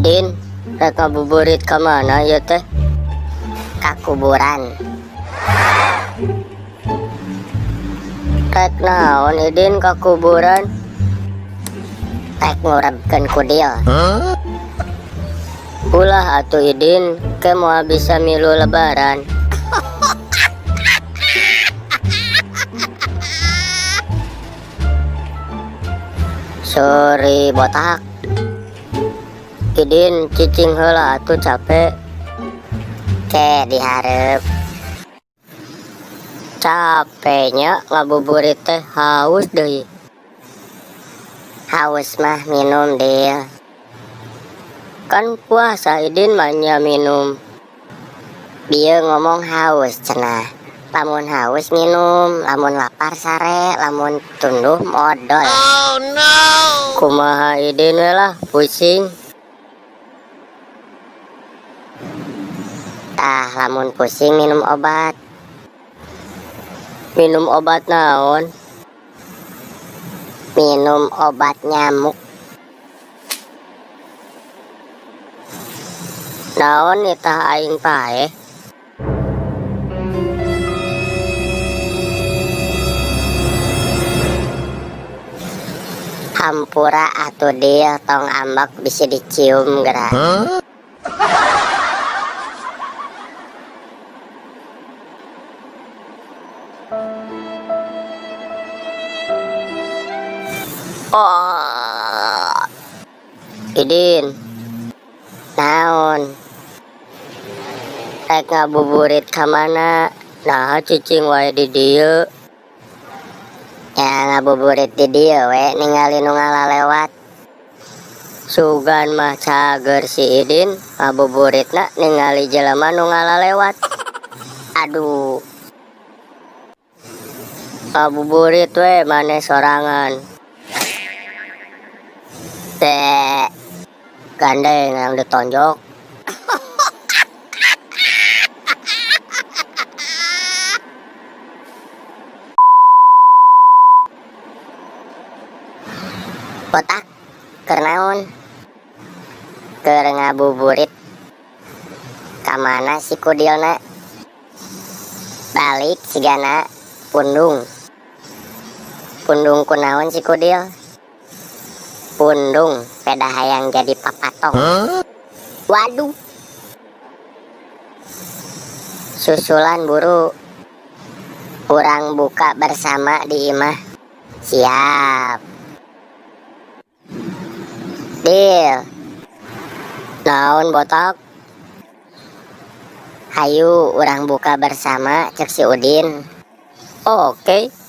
Idin, rek ngabuburit ke mana ya teh? Ka kuburan. Rek naon Idin ke kuburan? Rek ngurebkeun kudil. Ulah atuh Idin, ke moal bisa milu lebaran. Sorry botak. Idin cicing heula atuh capek. Ke dihareup. Capeknya ngabuburit teh haus deui. Haus mah minum deul. Kan puasa Idin manya minum. Bieu ngomong haus cenah. Lamun haus minum, lamun lapar sare, lamun tunduh modal. Oh no! Kumaha Idin we lah pusing. Tah lamun pusing minum obat. Minum obat naon? Minum obat nyamuk. Naon nitah aing paeh? Hampura atuh deul tong ambak bisa dicium geura. Oh. Idin, Naon? rek ngabuburit ka mana? Nah cicing wae di dieu. Ya ngabuburit di dieu we ningali nu ngalalewat. Sugan mah cager si Idin ngabuburitna ningali jelema nu ngalalewat. Aduh, Ngabuburit we maneh sorangan. teh Gandeng yang ditonjok. botak keur naon? Keur ngabuburit. Ka mana si kudilna? Balik sigana pundung. Pundung kunaon si kudil? Pundung peda hayang jadi papatong. Waduh. Susulan buru. Urang buka bersama di imah. Siap. Deal. Naon botak? Hayu urang buka bersama cek si Udin. Oke.